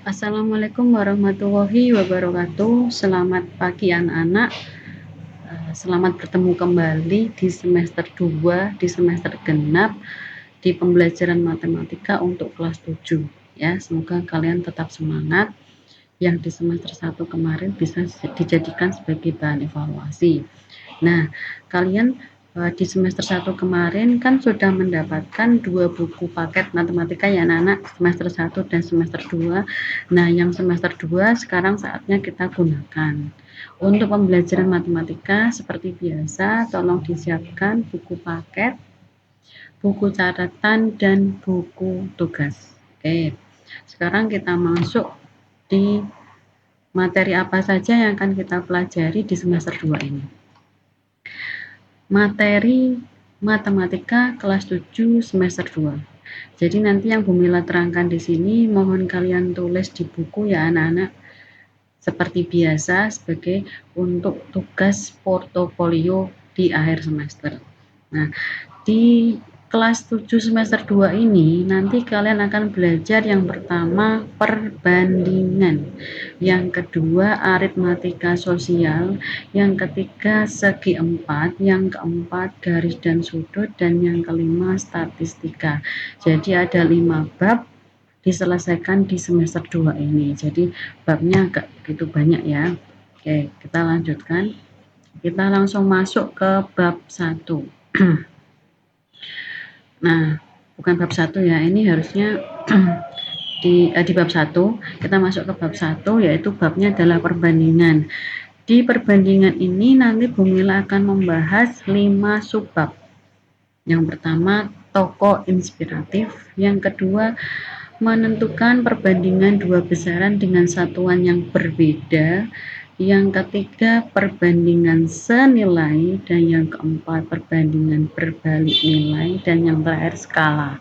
Assalamualaikum warahmatullahi wabarakatuh. Selamat pagi anak-anak. Selamat bertemu kembali di semester 2, di semester genap, di pembelajaran matematika untuk kelas 7. Ya, semoga kalian tetap semangat. Yang di semester 1 kemarin bisa dijadikan sebagai bahan evaluasi. Nah, kalian di semester 1 kemarin kan sudah mendapatkan 2 buku paket matematika ya anak-anak, semester 1 dan semester 2. Nah, yang semester 2 sekarang saatnya kita gunakan. Untuk pembelajaran matematika seperti biasa, tolong disiapkan buku paket, buku catatan, dan buku tugas. Oke, sekarang kita masuk di materi apa saja yang akan kita pelajari di semester 2 ini. Materi matematika kelas 7 semester 2. Jadi nanti yang Bu Mila terangkan di sini mohon kalian tulis di buku ya anak-anak. Seperti biasa sebagai untuk tugas portofolio di akhir semester. Nah, di kelas 7 semester 2 ini nanti kalian akan belajar yang pertama perbandingan, yang kedua aritmatika sosial, yang ketiga segi empat, yang keempat garis dan sudut, dan yang kelima statistika. Jadi ada 5 bab diselesaikan di semester 2 ini. Jadi babnya agak begitu banyak ya. Oke, kita lanjutkan. Kita langsung masuk ke bab 1. Nah, bukan bab 1 ya, ini harusnya di bab 1. Kita masuk ke bab 1, yaitu babnya adalah perbandingan. Di perbandingan ini nanti Bu Mila akan membahas 5 subbab. Yang pertama, tokoh inspiratif. Yang kedua, menentukan perbandingan dua besaran dengan satuan yang berbeda. Yang ketiga, perbandingan senilai, dan yang keempat, perbandingan berbalik nilai, dan yang terakhir skala.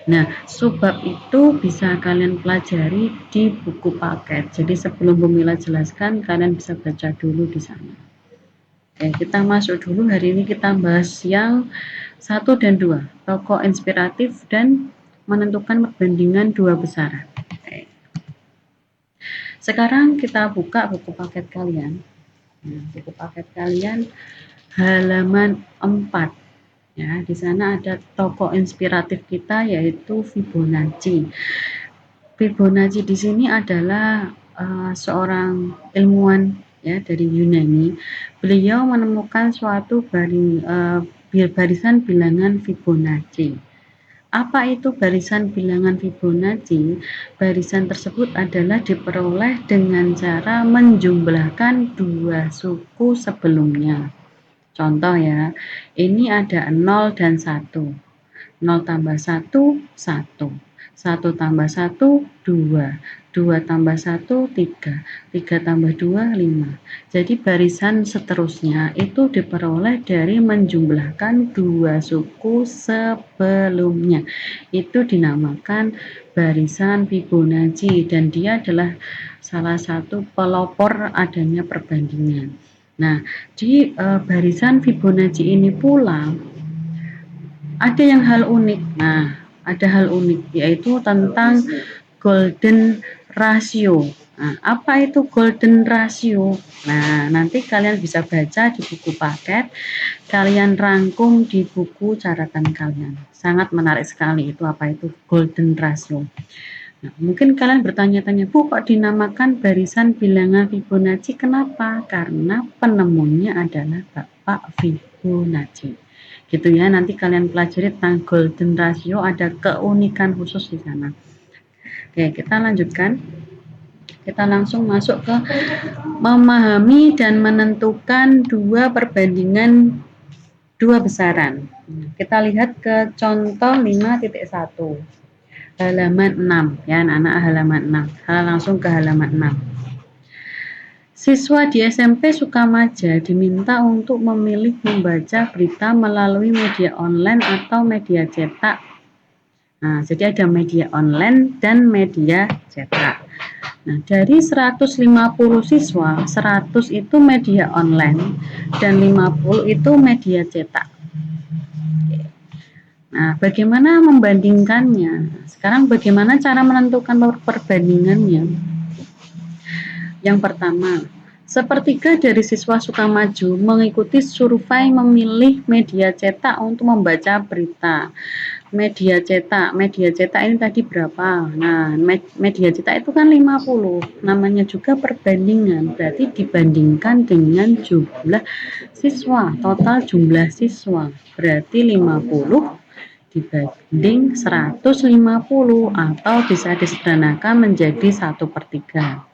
Nah, subbab itu bisa kalian pelajari di buku paket. Jadi sebelum Bu Mila jelaskan, kalian bisa baca dulu di sana. Oke, kita masuk dulu. Hari ini kita bahas yang 1 dan 2, tokoh inspiratif dan menentukan perbandingan dua besaran. Oke. Sekarang kita buka buku paket kalian. Nah, buku paket kalian halaman 4. Ya, di sana ada tokoh inspiratif kita yaitu Fibonacci. Fibonacci di sini adalah seorang ilmuwan ya dari Yunani. Beliau menemukan suatu barisan bilangan Fibonacci. Apa itu barisan bilangan Fibonacci? Barisan tersebut adalah diperoleh dengan cara menjumlahkan dua suku sebelumnya. Contoh ya, ini ada 0 dan 1. 0 tambah 1, 1. 1 tambah 1, 2. 2 tambah 1, 3. 3 tambah 2, 5. Jadi barisan seterusnya itu diperoleh dari menjumlahkan dua suku sebelumnya. Itu dinamakan barisan Fibonacci dan dia adalah salah satu pelopor adanya perbandingan. Nah, di barisan Fibonacci ini pula ada yang hal unik. Nah, ada hal unik yaitu tentang golden ratio. Nah, apa itu golden ratio? Nah, nanti kalian bisa baca di buku paket, kalian rangkum di buku catatan kalian. Sangat menarik sekali itu apa itu golden ratio. Nah, mungkin kalian bertanya-tanya, Bu, kok dinamakan barisan bilangan Fibonacci? Kenapa? Karena penemunya adalah Bapak Fibonacci. Gitu ya, nanti kalian pelajari tentang golden ratio, ada keunikan khusus di sana. Oke, kita lanjutkan. Kita langsung masuk ke memahami dan menentukan dua perbandingan dua besaran. Kita lihat ke contoh 5.1. Halaman 6 ya anak-anak, halaman 6. Langsung ke halaman 6. Siswa di SMP Sukamaja diminta untuk memilih membaca berita melalui media online atau media cetak. Nah, jadi ada media online dan media cetak. Nah, dari 150 siswa, 100 itu media online dan 50 itu media cetak. Nah, bagaimana membandingkannya? Sekarang bagaimana cara menentukan perbandingannya? Yang pertama, sepertiga dari siswa Sukamaju mengikuti survei memilih media cetak untuk membaca berita. Media cetak ini tadi berapa? Nah, media cetak itu kan 50. Namanya juga perbandingan, berarti dibandingkan dengan jumlah siswa, total jumlah siswa. Berarti 50 dibanding 150 atau bisa disederhanakan menjadi 1/3.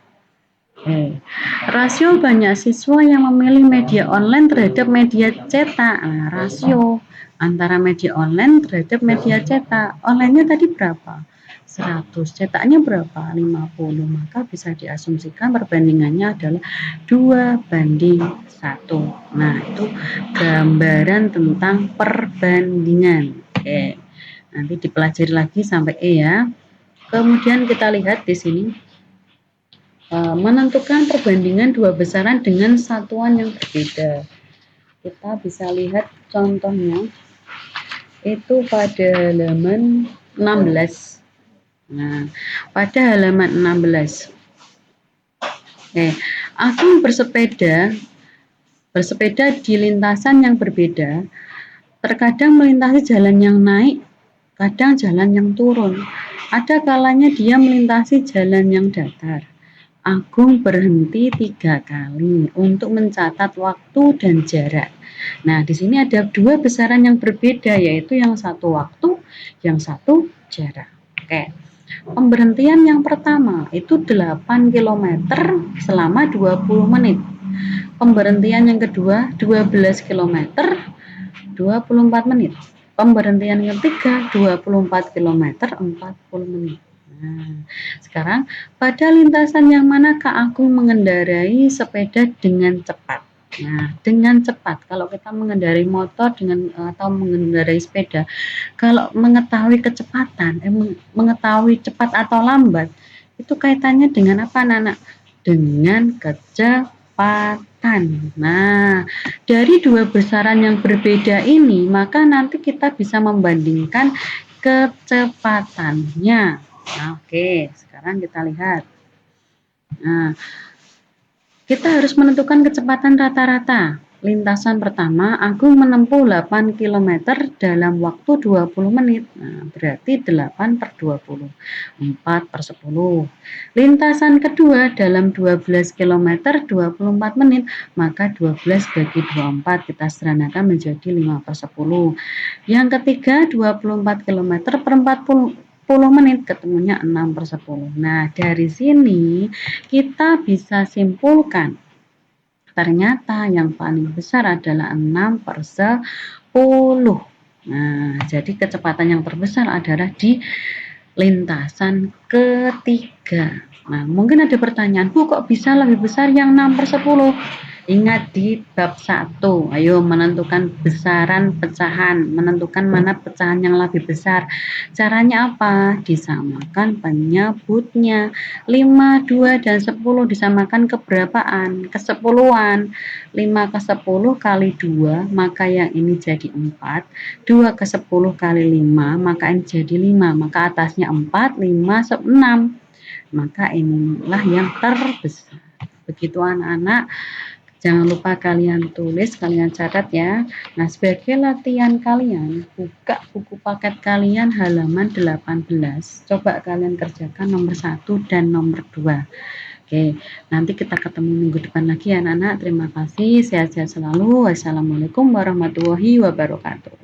Rasio banyak siswa yang memilih media online terhadap media cetak. Nah, rasio antara media online terhadap media cetak. Onlinenya tadi berapa? 100. Cetaknya berapa? 50. Maka bisa diasumsikan perbandingannya adalah 2:1. Nah, itu gambaran tentang perbandingan. Oke. Nanti dipelajari lagi sampai E ya. Kemudian kita lihat di sini menentukan perbandingan dua besaran dengan satuan yang berbeda. Kita bisa lihat contohnya itu pada halaman 16. Nah, pada halaman 16. Aku bersepeda di lintasan yang berbeda. Terkadang melintasi jalan yang naik, kadang jalan yang turun. Ada kalanya dia melintasi jalan yang datar. Agung berhenti 3 kali untuk mencatat waktu dan jarak. Nah, di sini ada dua besaran yang berbeda, yaitu yang satu waktu, yang satu jarak. Oke. Pemberhentian yang pertama itu 8 km selama 20 menit. Pemberhentian yang kedua 12 km 24 menit. Pemberhentian yang ketiga 24 km 40 menit. Nah, sekarang pada lintasan yang manakah aku mengendarai sepeda dengan cepat? Nah, dengan cepat. Kalau kita mengendarai motor atau mengendarai sepeda, kalau mengetahui kecepatan, mengetahui cepat atau lambat, itu kaitannya dengan apa, Nana? Dengan kecepatan. Nah, dari dua besaran yang berbeda ini, maka nanti kita bisa membandingkan kecepatannya. Nah, oke, sekarang kita lihat. Nah, kita harus menentukan kecepatan rata-rata. Lintasan pertama, Agung menempuh 8 km dalam waktu 20 menit. Nah, berarti 8/20. 4/10. Lintasan kedua dalam 12 km 24 menit, maka 12 bagi 24 kita sederhanakan menjadi 5/10. Yang ketiga 24 km per 40 menit, ketemunya 6/10. Nah, dari sini kita bisa simpulkan ternyata yang paling besar adalah 6/10. Nah, jadi kecepatan yang terbesar adalah di lintasan ketiga. Nah, mungkin ada pertanyaan, Bu, kok bisa lebih besar yang 6/10? Ingat di bab 1, ayo menentukan besaran pecahan, menentukan mana pecahan yang lebih besar. Caranya apa? Disamakan penyebutnya. 5, 2, dan 10 disamakan keberapaan? Kesepuluhan. 5/10 kali 2, maka yang ini jadi 4. 2/10 kali 5, maka ini jadi 5. Maka atasnya 4, 5, 6. Maka inilah yang terbesar. Begitu anak-anak. Jangan lupa kalian tulis, kalian catat ya. Nah, sebagai latihan kalian, buka buku paket kalian halaman 18. Coba kalian kerjakan nomor 1 dan nomor 2. Oke, nanti kita ketemu minggu depan lagi ya anak-anak. Terima kasih, sehat-sehat selalu. Wassalamualaikum warahmatullahi wabarakatuh.